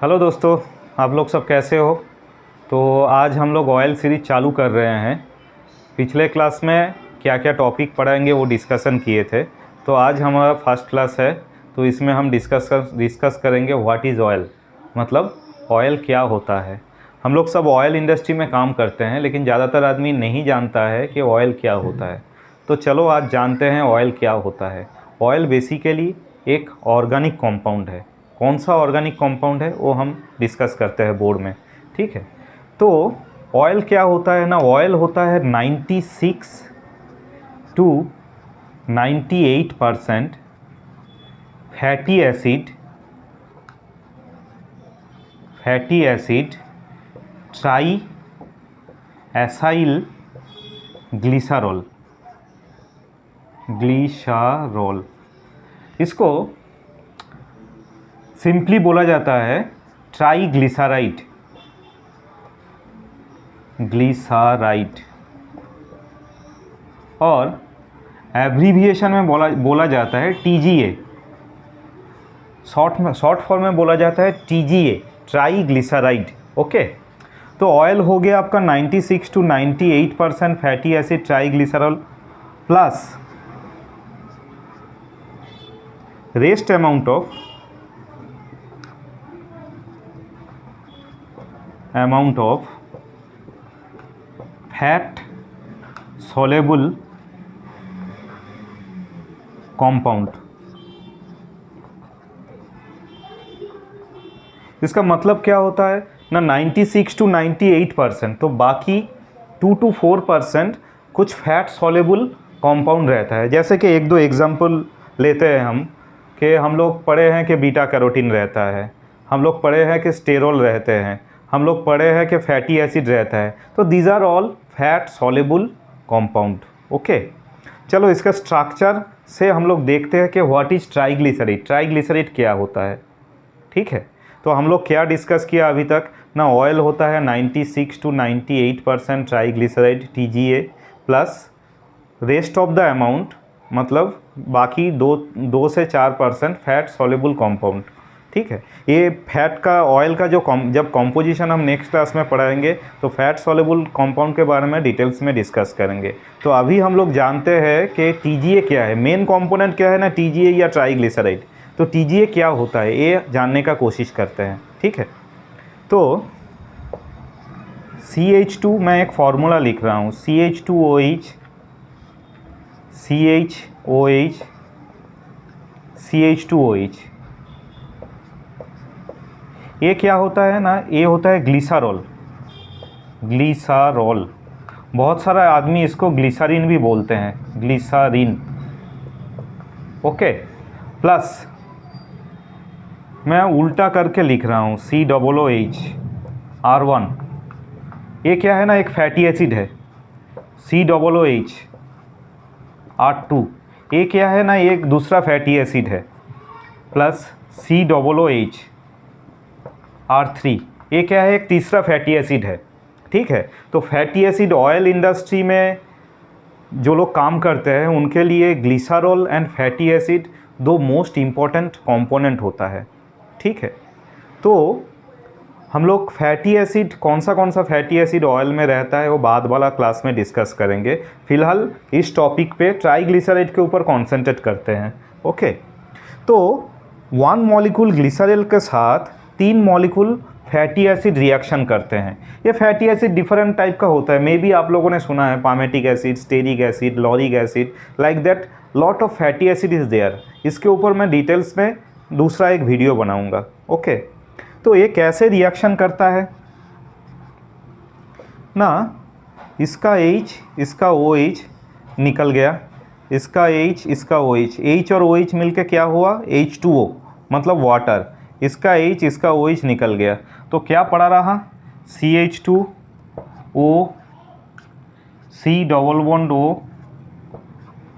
Hello दोस्तों, आप लोग सब कैसे हो। तो आज हम लोग ऑयल सीरीज चालू कर रहे हैं। पिछले क्लास में क्या क्या टॉपिक पढ़ाएंगे वो डिस्कशन किए थे। तो आज हमारा फर्स्ट क्लास है, तो इसमें हम डिस्कस करेंगे व्हाट इज़ ऑयल, मतलब ऑयल क्या होता है। हम लोग सब ऑयल इंडस्ट्री में काम करते हैं, लेकिन ज़्यादातर आदमी नहीं जानता है कि ऑयल क्या होता है। तो चलो आज जानते हैं ऑयल क्या होता है। ऑयल बेसिकली एक ऑर्गेनिक कंपाउंड है। कौन सा ऑर्गेनिक कंपाउंड है वो हम डिस्कस करते हैं बोर्ड में, ठीक है। तो ऑयल क्या होता है ना, ऑयल होता है 96 to 98% fatty acid triacylglycerol. इसको सिंपली बोला जाता है ट्राईग्लिसराइड। और एब्रीविएशन में बोला जाता है TGA। शॉर्ट फॉर्म में बोला जाता है TGA, ट्राईग्लिसराइड। ओके। तो ऑयल हो गया आपका 96 to 98% fatty acid triglycerol plus rest amount of fat soluble compound. इसका मतलब क्या होता है ना, 96 टू 98%, तो बाकी 2 to 4% कुछ फैट soluble कंपाउंड रहता है। जैसे कि एक दो एग्जांपल लेते हैं हम, कि हम लोग पढ़े हैं कि बीटा कैरोटीन रहता है, हम लोग पढ़े हैं कि स्टेरोल रहते हैं, हम लोग पढ़े हैं कि फैटी एसिड रहता है। तो these are all fat soluble compound. Okay, चलो इसका स्ट्रक्चर से हम लोग देखते हैं कि व्हाट इज़ ट्राईग्लिसराइड। ट्राईग्लिसराइड क्या होता है, ठीक है। तो हम लोग क्या डिस्कस किया अभी तक ना, ऑयल होता है 96 to 98% triglyceride TGA plus rest of the amount, मतलब बाकी 2 से 4% फैट soluble कंपाउंड, ठीक है। ये फैट का ऑयल का जब कॉम्पोजिशन हम नेक्स्ट क्लास में पढ़ाएंगे तो फैट soluble कंपाउंड के बारे में डिटेल्स में डिस्कस करेंगे। तो अभी हम लोग जानते हैं कि TGA क्या है, मेन कंपोनेंट क्या है ना, TGA या ट्राईग्लिसराइड। तो TGA क्या होता है ये जानने का कोशिश करते हैं, ठीक है। तो CH2, मैं एक फार्मूला लिख रहा हूँ, CH2OH ये क्या होता है ना, ये होता है ग्लिसरॉल। बहुत सारा आदमी इसको ग्लिसरीन भी बोलते हैं, ग्लिसरीन। ओके, प्लस मैं उल्टा करके लिख रहा हूँ COOH R1। ये क्या है ना, एक फैटी एसिड है, COOH R2। ये क्या है ना, एक दूसरा फैटी एसिड है, प्लस COOH R3। ये क्या है, एक तीसरा फैटी एसिड है, ठीक है। तो फैटी एसिड ऑयल इंडस्ट्री में जो लोग काम करते हैं उनके लिए ग्लिसरॉल एंड फैटी एसिड दो मोस्ट इम्पॉर्टेंट कंपोनेंट होता है, ठीक है। तो हम लोग फैटी एसिड कौन सा फैटी एसिड ऑयल में रहता है वो बाद वाला क्लास में डिस्कस करेंगे। फिलहाल इस टॉपिक पे ट्राईग्लिसराइड के ऊपर कॉन्सेंट्रेट करते हैं। ओके, तो 1 मॉलिक्यूल ग्लिसरॉल के साथ 3 मॉलिक्यूल फैटी एसिड रिएक्शन करते हैं। ये फैटी एसिड डिफरेंट टाइप का होता है, मे बी आप लोगों ने सुना है palmitic acid, stearic acid, lauric acid, like that lot of fatty acid is there. इसके ऊपर मैं डिटेल्स में दूसरा एक वीडियो बनाऊंगा। ओके, तो ये कैसे रिएक्शन करता है ना, इसका H इसका OH निकल गया, इसका H इसका OH, H और OH मिलके क्या हुआ, H2O मतलब वाटर। इसका H इसका OH निकल गया, तो क्या पड़ा रहा, CH2O C double bond O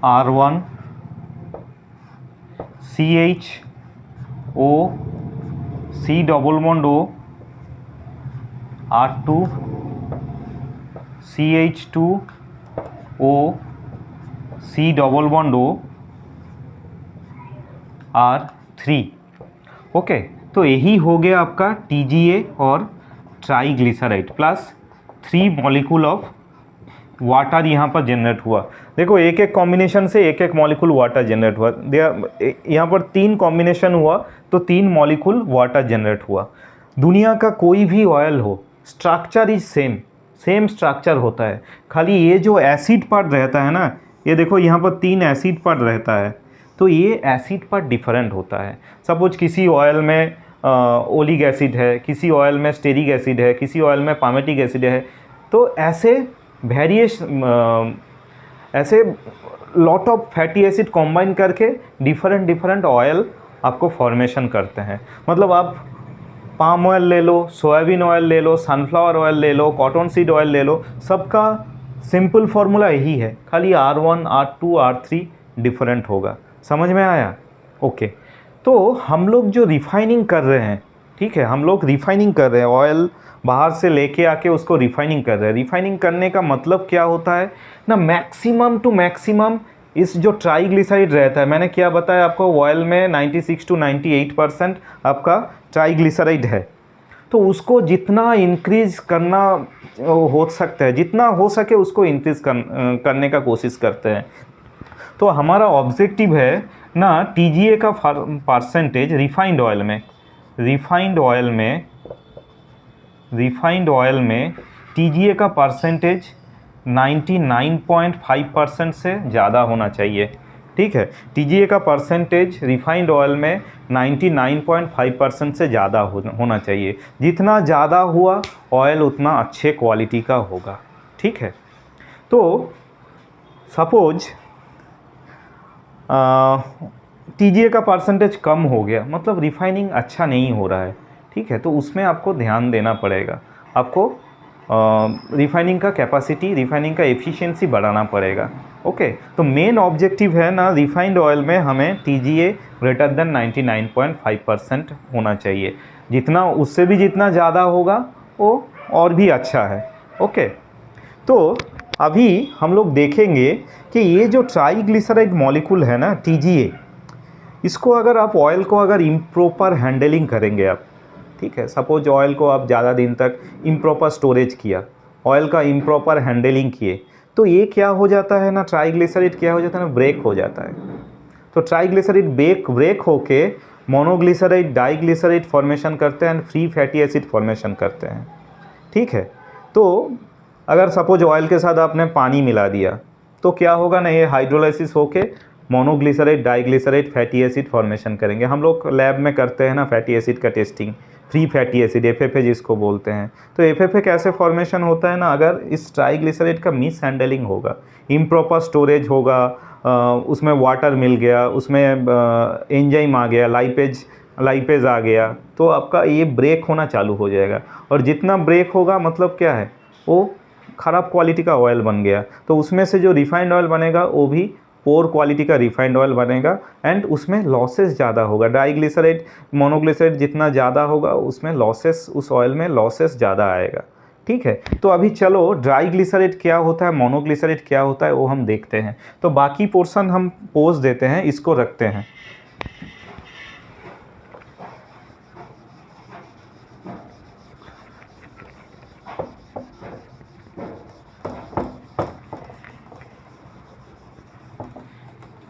R1 CHO C double bond O R2 CH2O C double bond O R3। Okay, तो यही हो गया आपका TGA और triglyceride plus 3 molecule of water यहाँ पर जनरेट हुआ। देखो एक एक कॉम्बिनेशन से एक एक मॉलिक्यूल वाटर जनरेट हुआ। यहाँ पर 3 कॉम्बिनेशन हुआ तो 3 मॉलिक्यूल वाटर जनरेट हुआ। दुनिया का कोई भी ऑयल हो, स्ट्रक्चर इज सेम स्ट्रक्चर होता है, खाली ये जो एसिड पार्ट रहता है ना, ये देखो यहाँ पर 3 एसिड पार्ट रहता है, तो ये एसिड पार्ट डिफरेंट होता है। सपोज किसी ऑयल में ओलिक एसिड है, किसी ऑयल में स्टेरिक एसिड है, किसी ऑयल में पामेटिक एसिड है, तो ऐसे ऐसे lot of fatty acid combine करके डिफरेंट ऑयल आपको फॉर्मेशन करते हैं। मतलब आप पाम ऑयल ले लो, सोयाबीन ऑयल ले लो, सनफ्लावर ऑयल ले लो, कॉटन सीड ऑयल ले लो, सबका सिंपल फार्मूला यही है, खाली R1 R2 R3 डिफरेंट होगा। समझ में आया? ओके। तो हम लोग जो रिफाइनिंग कर रहे हैं, ठीक है, हम लोग रिफाइनिंग कर रहे हैं, ऑयल बाहर से लेके आके उसको रिफाइनिंग कर रहे हैं। रिफाइनिंग करने का मतलब क्या होता है ना, मैक्सिमम टू मैक्सिमम इस जो ट्राईग्लिसराइड रहता है, मैंने क्या बताया आपको, ऑयल में 96 to 98% आपका ट्राईग्लिसराइड है, तो उसको जितना इंक्रीज़ करना हो सकता है, जितना हो सके उसको इंक्रीज़ करने का कोशिश करते हैं। तो हमारा ऑब्जेक्टिव है ना TGA का परसेंटेज रिफाइंड ऑयल में TGA का परसेंटेज 99.5% से ज़्यादा होना चाहिए। ठीक है, TGA का परसेंटेज रिफाइंड ऑयल में 99.5% से ज़्यादा होना चाहिए। जितना ज़्यादा हुआ ऑयल उतना अच्छे क्वालिटी का होगा। ठीक है, तो सपोज TGA का परसेंटेज कम हो गया, मतलब रिफाइनिंग अच्छा नहीं हो रहा है। ठीक है, तो उसमें आपको ध्यान देना पड़ेगा, आपको रिफाइनिंग का कैपेसिटी, रिफाइनिंग का एफिशिएंसी बढ़ाना पड़ेगा। ओके, तो मेन ऑब्जेक्टिव है ना रिफाइंड ऑयल में हमें TGA ग्रेटर देन 99.5% होना चाहिए। जितना उससे भी जितना ज़्यादा होगा वो और भी अच्छा है। ओके, तो अभी हम लोग देखेंगे कि ये जो ट्राईग्लिसराइड मॉलिक्यूल है ना TGA, इसको अगर आप ऑयल को अगर इम्प्रॉपर हैंडलिंग करेंगे आप, ठीक है, सपोज ऑयल को आप ज़्यादा दिन तक इम्प्रॉपर स्टोरेज किया, ऑयल का इम्प्रॉपर हैंडलिंग किए, तो ये क्या हो जाता है ना, ट्राईग्लिसराइड क्या हो जाता है ना, ब्रेक हो जाता है। तो ट्राईग्लिसराइड ब्रेक होके मोनोग्लिसराइड डाईग्लिसराइड फॉर्मेशन करते हैं and free fatty acid formation करते हैं। ठीक है, तो अगर सपोज ऑयल के साथ आपने पानी मिला दिया तो क्या होगा ना, ये हाइड्रोलाइसिस होके मोनोग्लिसराइड डाईग्लिसराइड फैटी एसिड फॉर्मेशन करेंगे। हम लोग लैब में करते हैं ना फैटी एसिड का testing, free fatty acid FFA जिसको बोलते हैं। तो FFA कैसे फॉर्मेशन होता है ना, अगर इस ट्राईग्लिसराइड का मिस हैंडलिंग होगा, इम्प्रॉपर स्टोरेज होगा, उसमें वाटर मिल गया, उसमें एंजाइम आ गया, लाइपेज आ गया, तो आपका ये ब्रेक होना चालू हो जाएगा। और जितना ब्रेक होगा मतलब क्या है, वो ख़राब क्वालिटी का ऑयल बन गया। तो उसमें से जो रिफाइंड ऑयल बनेगा वो भी पोर क्वालिटी का रिफाइंड ऑयल बनेगा एंड उसमें लॉसेस ज़्यादा होगा। डाईग्लिसराइड मोनोग्लिसराइड जितना ज़्यादा होगा उसमें लॉसेस, उस ऑयल में लॉसेस ज़्यादा आएगा। ठीक है, तो अभी चलो डाईग्लिसराइड क्या होता है, मोनोग्लिसराइड क्या होता है वो हम देखते हैं। तो बाकी पोर्शन हम पोज देते हैं, इसको रखते हैं।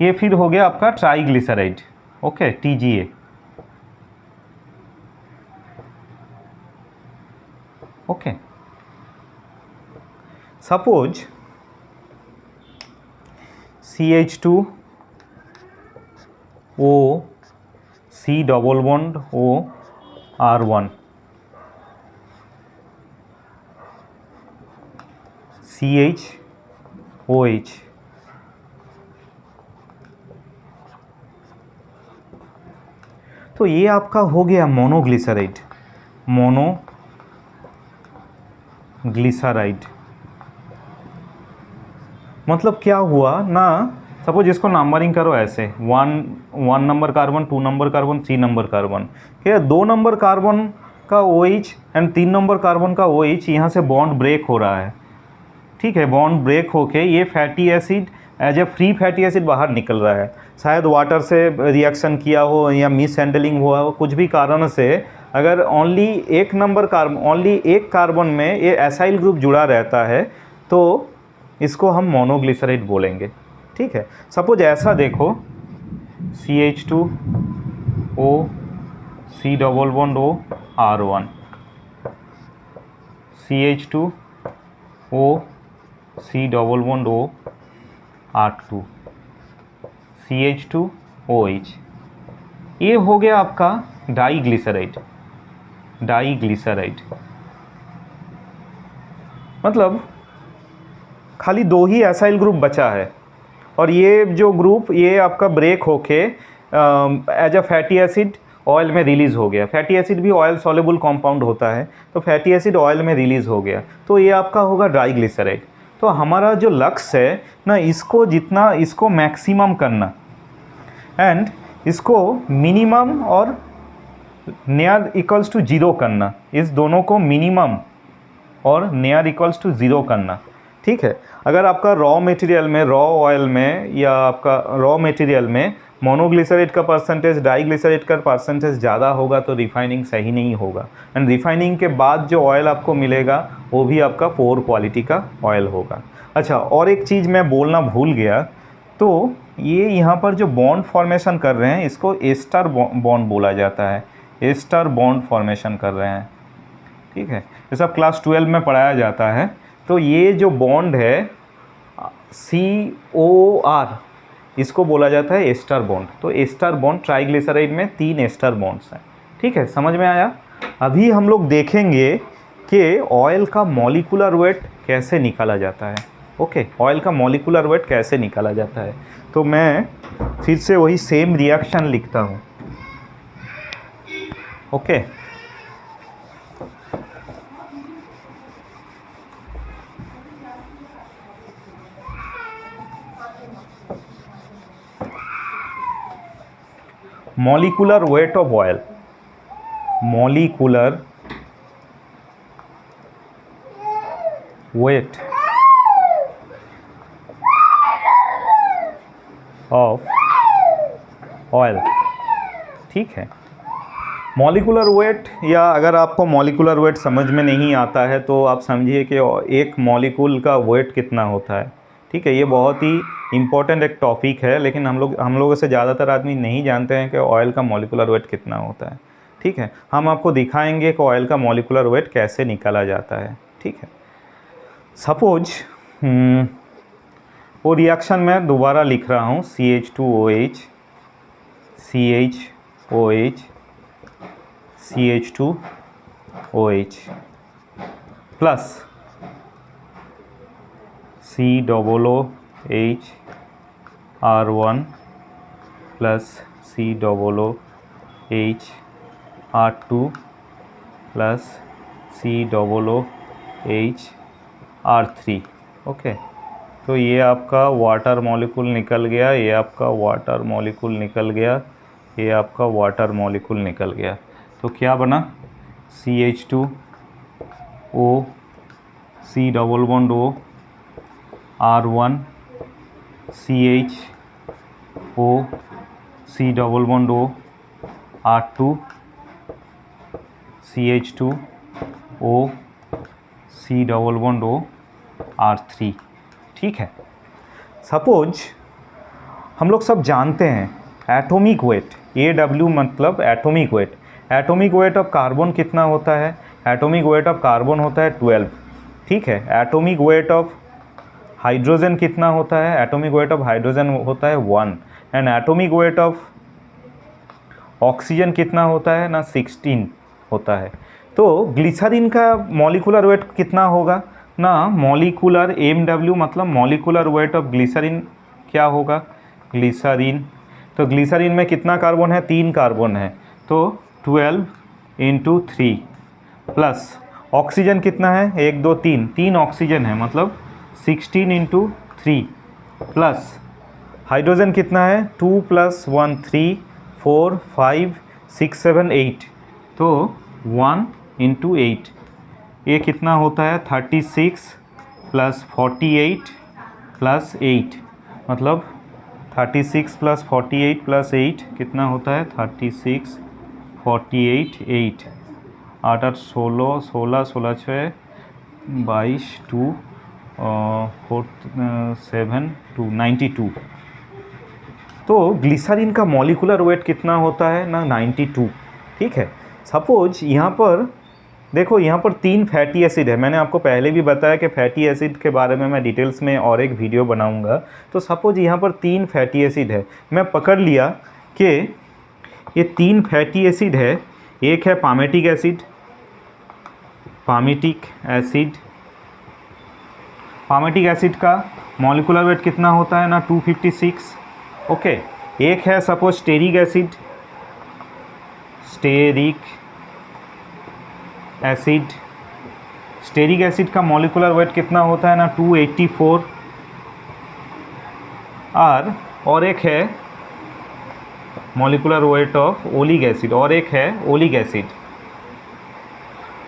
ये फिर हो गया आपका triglyceride. Okay, TGA। Okay, suppose CH2O C double bond O R1 CHOH, तो ये आपका हो गया मोनोग्लिसराइड। मतलब क्या हुआ ना, सपोज इसको नंबरिंग करो ऐसे, 1 number carbon, 2 number carbon, 3 number carbon, ठीक है, 2 नंबर कार्बन का OH एंड 3 नंबर कार्बन का OH यहाँ से बॉन्ड ब्रेक हो रहा है। ठीक है, बॉन्ड ब्रेक होके ये fatty acid as a free fatty acid बाहर निकल रहा है, शायद वाटर से रिएक्शन किया हो या मिस हैंडलिंग हुआ हो, कुछ भी कारण से अगर ओनली एक कार्बन में ये एसाइल ग्रुप जुड़ा रहता है तो इसको हम मोनोग्लिसराइड बोलेंगे। ठीक है, सपोज ऐसा देखो CH2O C double bond O R1, CH2O C double bond O R2, CH2OH, ये हो गया आपका डाईग्लिसराइड। मतलब खाली 2 ही एसाइल ग्रुप बचा है और ये जो ग्रुप ये आपका ब्रेक होके as a fatty acid oil में रिलीज़ हो गया। फैटी एसिड भी ऑयल सॉल्युबल कंपाउंड होता है, तो फैटी एसिड ऑयल में रिलीज़ हो गया, तो ये आपका होगा डाईग्लिसराइड। तो हमारा जो लक्ष्य है ना, इसको मैक्सिमम करना एंड इसको मिनिमम और नियर इक्वल्स टू 0 करना, इस दोनों को मिनिमम और नियर इक्वल्स टू 0 करना। ठीक है, अगर आपका रॉ मटेरियल में, रॉ ऑयल में या आपका रॉ मटेरियल में मोनोग्लिसराइड का परसेंटेज डाईग्लिसराइड का परसेंटेज ज़्यादा होगा तो रिफाइनिंग सही नहीं होगा, एंड रिफाइनिंग के बाद जो ऑयल आपको मिलेगा वो भी आपका 4 क्वालिटी का ऑयल होगा। अच्छा, और एक चीज़ मैं बोलना भूल गया, तो ये यहाँ पर जो बॉन्ड फॉर्मेशन कर रहे हैं इसको एस्टर बॉन्ड बोला जाता है, एस्टर बॉन्ड फॉर्मेशन कर रहे हैं। ठीक है, ये सब क्लास 12 में पढ़ाया जाता है। तो ये जो बॉन्ड है COR, इसको बोला जाता है एस्टर बॉन्ड। तो एस्टर बॉन्ड, ट्राइग्लिसराइड में 3 एस्टर बॉन्ड्स हैं। ठीक है, समझ में आया। अभी हम लोग देखेंगे कि ऑयल का मॉलिक्यूलर वेट कैसे निकाला जाता है। ओके, ऑयल का मॉलिक्यूलर वेट कैसे निकाला जाता है, तो मैं फिर से वही सेम रिएक्शन लिखता हूँ। Okay, molecular weight of oil, molecular weight of oil। ठीक है, मॉलिकुलर वेट, या अगर आपको मॉलिकुलर वेट समझ में नहीं आता है तो आप समझिए कि एक मॉलिक्यूल का वेट कितना होता है। ठीक है, ये बहुत ही इम्पोर्टेंट एक टॉपिक है, लेकिन हम लोगों से ज़्यादातर आदमी नहीं जानते हैं कि ऑयल का मॉलिकुलर वेट कितना होता है। ठीक है, हम आपको दिखाएंगे कि ऑयल का मॉलिकुलर वेट कैसे निकाला जाता है। ठीक है, सपोज वो रिएक्शन मैं दोबारा लिख रहा हूँ, CH2OH CH2OH plus COOH R1 plus COOH R2 plus COOH R3। Okay, तो ये आपका वाटर मॉलिक्यूल निकल गया, ये आपका वाटर मॉलिक्यूल निकल गया, ये आपका वाटर मॉलिक्यूल निकल गया। तो क्या बना, CH2O C double bond O R1 CHO C double bond O R2 CH2O C double bond O R3। ठीक है, सपोज हम लोग सब जानते हैं एटॉमिक वेट, AW मतलब atomic weight. Atomic weight of carbon कितना होता है, एटॉमिक वेट ऑफ कार्बन होता है 12। ठीक है, एटॉमिक वेट ऑफ हाइड्रोजन कितना होता है, एटॉमिक वेट ऑफ हाइड्रोजन होता है 1, and atomic weight of oxygen कितना होता है ना, 16 होता है। तो ग्लिसरीन का मॉलिक्यूलर वेट कितना होगा ना, मॉलिक्यूलर MW मतलब मॉलिक्यूलर वेट ऑफ ग्लिसरीन क्या होगा, ग्लिसरीन। तो ग्लिसरीन में कितना कार्बन है, 3 कार्बन है, तो 12 × 3 प्लस ऑक्सीजन कितना है, 1 2 3 ऑक्सीजन है, मतलब 16 × 3 प्लस हाइड्रोजन कितना है, 2 + 1 3 4 5 6 7 8, तो 1 × 8 ये कितना होता है, 36 + 48 + 8, मतलब 36 प्लस 48 प्लस 8 कितना होता है? 36 48 8 8 8 16 16 16 6 22 2 4 7 2 92। तो ग्लिसरीन का मॉलिकुलर वेट कितना होता है ना? 92। ठीक है। सपोज यहाँ पर देखो, यहाँ पर 3 फैटी एसिड है। मैंने आपको पहले भी बताया कि फैटी एसिड के बारे में मैं डिटेल्स में और एक वीडियो बनाऊंगा। तो सपोज यहाँ पर 3 फैटी एसिड है। मैं पकड़ लिया कि ये 3 फैटी एसिड है। एक है पामेटिक एसिड, पामेटिक एसिड का मॉलिकुलर वेट कितना होता है ना? 256। ओके। एक है suppose stearic acid, stearic acid का मॉलिकुलर वेट कितना होता है ना? 284। और एक है molecular weight of oleic acid, और एक है ओलिक एसिड।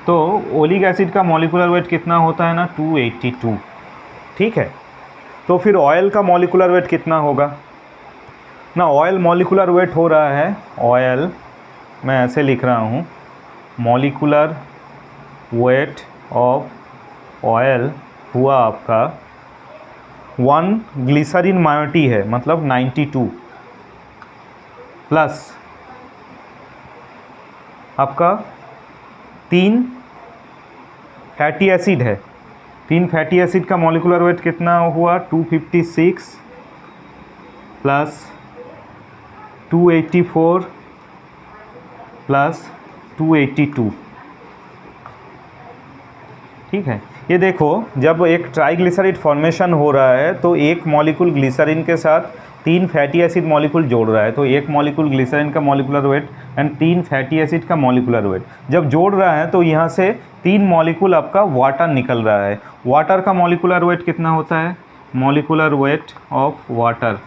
तो ओलिक एसिड का मॉलिकुलर वेट कितना होता है ना? 282। ठीक है। तो फिर ऑयल का मॉलिकुलर वेट कितना होगा ना? ऑयल मॉलिकुलर वेट हो रहा है, ऑयल मैं ऐसे लिख रहा हूँ, मॉलिकुलर वेट ऑफ ऑयल हुआ आपका 1 ग्लिसरीन मायोटी है, मतलब 92, प्लस आपका 3 फैटी एसिड है। 3 फैटी एसिड का मॉलिकुलर वेट कितना हुआ? 256 प्लस 284 प्लस 282। ठीक है। ये देखो, जब एक ट्राइग्लिसराइड फॉर्मेशन हो रहा है तो एक मॉलिक्यूल ग्लिसरीन के साथ 3 फैटी एसिड मॉलिक्यूल जोड़ रहा है। तो एक मॉलिक्यूल ग्लिसरीन का molecular weight and 3 fatty acid का मॉलिकुलर वेट जब जोड़ रहा है तो यहाँ से 3 मॉलिक्यूल आपका वाटर निकल रहा है। वाटर का मॉलिकुलर वेट कितना होता है? Molecular weight of water,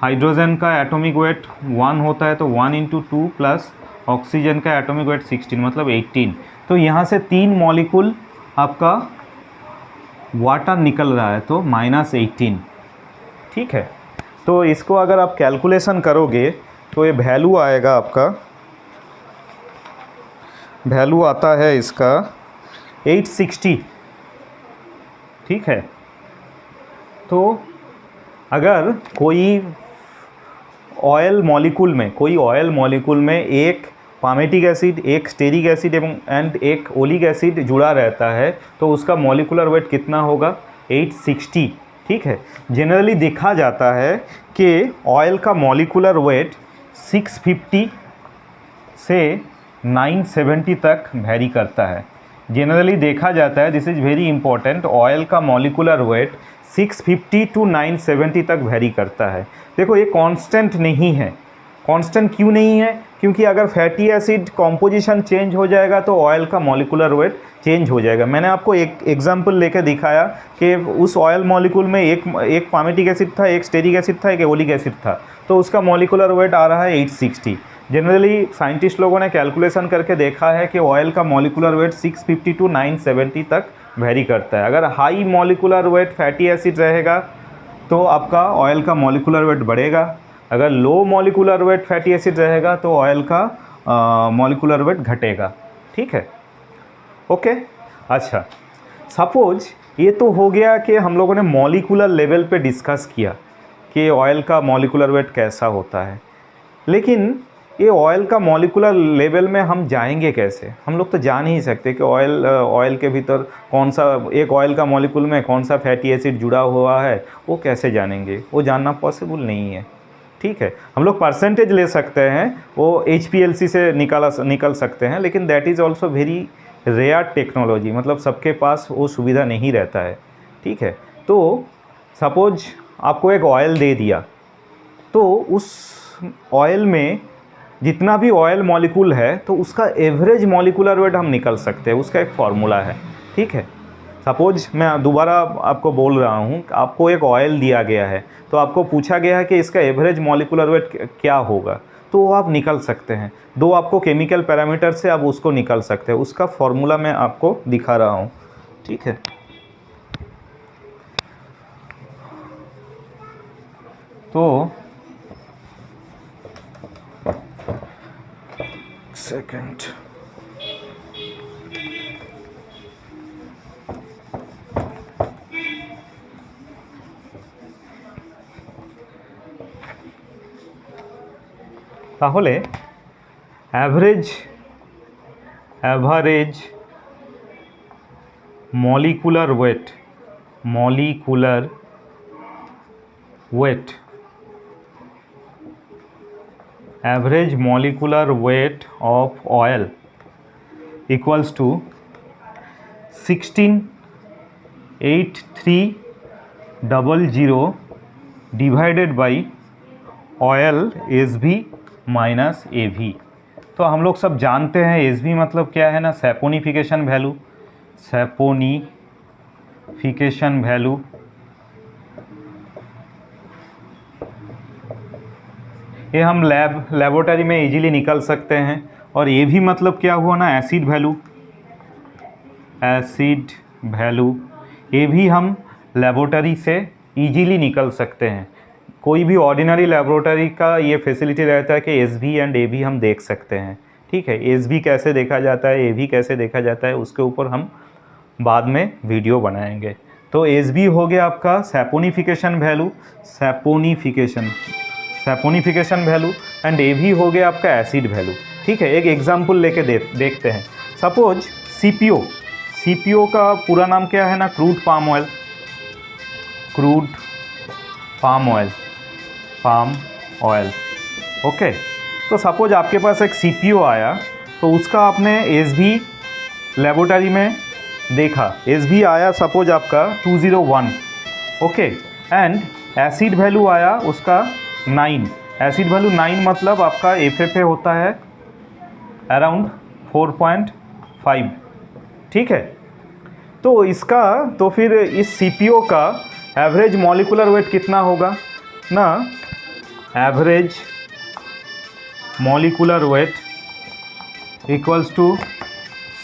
hydrogen का एटॉमिक वेट 1 होता है, तो 1 × 2 प्लस ऑक्सीजन का एटॉमिक वेट 16, मतलब 18। तो यहाँ से 3 मॉलिक्यूल आपका वाटर निकल रहा है, तो -18। ठीक है। तो इसको अगर आप कैलकुलेशन करोगे तो ये वैल्यू आएगा आपका, वैल्यू आता है इसका 860। ठीक है। तो अगर कोई ऑयल मॉलिक्यूल में एक पामेटिक एसिड, एक स्टेरिक एसिड एंड एक ओलिक एसिड जुड़ा रहता है तो उसका मॉलिकुलर वेट कितना होगा? 860। ठीक है। जनरली देखा जाता है कि ऑयल का मॉलिकुलर वेट 650 से 970 तक वैरी करता है। जनरली देखा जाता है, this is very important, oil का मॉलिकुलर वेट 650 to 970 तक वैरी करता है। देखो, ये कांस्टेंट नहीं है। कांस्टेंट क्यों नहीं है? क्योंकि अगर फैटी एसिड कॉम्पोजिशन चेंज हो जाएगा तो ऑयल का मॉलिकुलर वेट चेंज हो जाएगा। मैंने आपको एक एग्जांपल लेकर दिखाया कि उस ऑयल मॉलिक्यूल में एक पामेटिक एसिड था, एक स्टेरिक एसिड था, एक ओलिक एसिड था, तो उसका मॉलिकुलर वेट आ रहा है 860। जनरली साइंटिस्ट लोगों ने कैलकुलेशन करके देखा है कि ऑयल का मॉलिकुलर वेट 650 to 970 तक वेरी करता है। अगर high molecular weight fatty acid रहेगा तो आपका ऑयल का मॉलिकुलर वेट बढ़ेगा। अगर low molecular weight fatty acid रहेगा तो ऑयल का मॉलिकुलर वेट घटेगा। ठीक है। ओके। अच्छा, सपोज ये तो हो गया कि हम लोगों ने मॉलिकुलर लेवल पे डिस्कस किया कि ऑयल का मॉलिकुलर वेट कैसा होता है, लेकिन ये ऑयल का मॉलिकुलर लेवल में हम जाएंगे कैसे? हम लोग तो जान ही सकते कि ऑयल के भीतर कौन सा, एक ऑयल का मॉलिक्यूल में कौन सा फैटी एसिड जुड़ा हुआ है, वो कैसे जानेंगे? वो जानना पॉसिबल नहीं है। ठीक है। हम लोग परसेंटेज ले सकते हैं, वो HPLC से निकल सकते हैं, लेकिन that is also very rare technology, मतलब सबके पास वो सुविधा नहीं रहता है। ठीक है। तो सपोज आपको एक ऑयल दे दिया, तो उस ऑयल में जितना भी ऑयल मॉलिक्यूल है तो उसका एवरेज मॉलिकुलर वेट हम निकल सकते हैं, उसका एक फार्मूला है। ठीक है। सपोज मैं दोबारा आपको बोल रहा हूँ, आपको एक ऑयल दिया गया है तो आपको पूछा गया है कि इसका एवरेज मॉलिकुलर वेट क्या होगा, तो वो आप निकल सकते हैं। दो आपको केमिकल पैरामीटर से आप उसको निकल सकते हैं, उसका फार्मूला मैं आपको दिखा रहा हूँ। ठीक है। तो सेकंड, তাহলে average molecular weight average molecular weight of oil equals to 168300 divided by oil SV minus AV। तो हम लोग सब जानते हैं SV मतलब क्या है ना, सैपोनिफिकेशन वैल्यू। ये हम लेबोरेटरी में इजीली निकल सकते हैं। और ये भी मतलब क्या हुआ ना, एसिड वैल्यू, ये भी हम लेबोरेटरी से इजीली निकल सकते हैं। कोई भी ऑर्डिनरी लेबोरेटरी का ये फैसिलिटी रहता है कि SV एंड AV हम देख सकते हैं। ठीक है, SV कैसे देखा जाता है, AV कैसे देखा जाता है, उसके ऊपर हम बाद में वीडियो बनाएंगे। तो SV हो गया आपका सैपोनिफिकेशन वैल्यू एंड AV हो गया आपका एसिड वैल्यू। ठीक है, एक एग्जांपल लेके देखते हैं। सपोज CPO का पूरा नाम क्या है ना, क्रूड पाम ऑयल। ओके, तो सपोज आपके पास एक CPO आया, तो उसका आपने SV लेबोरेटरी में देखा, SV आया सपोज आपका 201। ओके, एंड एसिड वैल्यू आया उसका 9। एसिड वैल्यू 9 मतलब आपका FFA होता है अराउंड 4.5। ठीक है, तो फिर इस CPO का एवरेज मॉलिक्यूलर वेट कितना होगा ना, average molecular weight equals to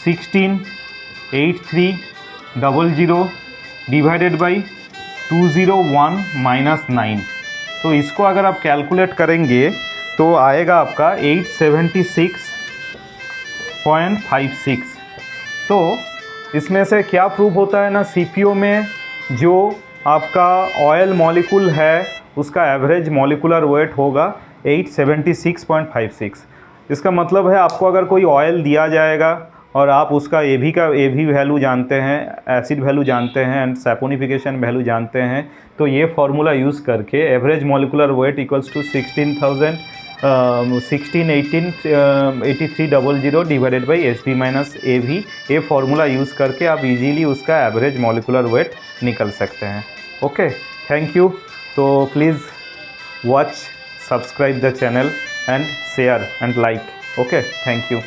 168300 divided by 201 minus 9। तो इसको अगर आप कैलकुलेट करेंगे तो आएगा आपका 876.56। तो इसमें से क्या प्रूव होता है ना, CPO में जो आपका ऑयल मॉलिक्यूल है उसका एवरेज मॉलिक्यूलर वेट होगा 876.56। इसका मतलब है आपको अगर कोई ऑयल दिया जाएगा और आप उसका AV वैल्यू जानते हैं, एसिड वैल्यू जानते हैं एंड सैपोनिफिकेशन वैल्यू जानते हैं, तो ये फार्मूला यूज़ करके average molecular weight equals to 168300 divided by SV minus AV, ये फार्मूला यूज़ करके आप इजीली उसका एवरेज मॉलिक्यूलर वेट निकल सकते हैं। Okay, thank you. तो please watch, subscribe the channel and share and like. Okay, thank you.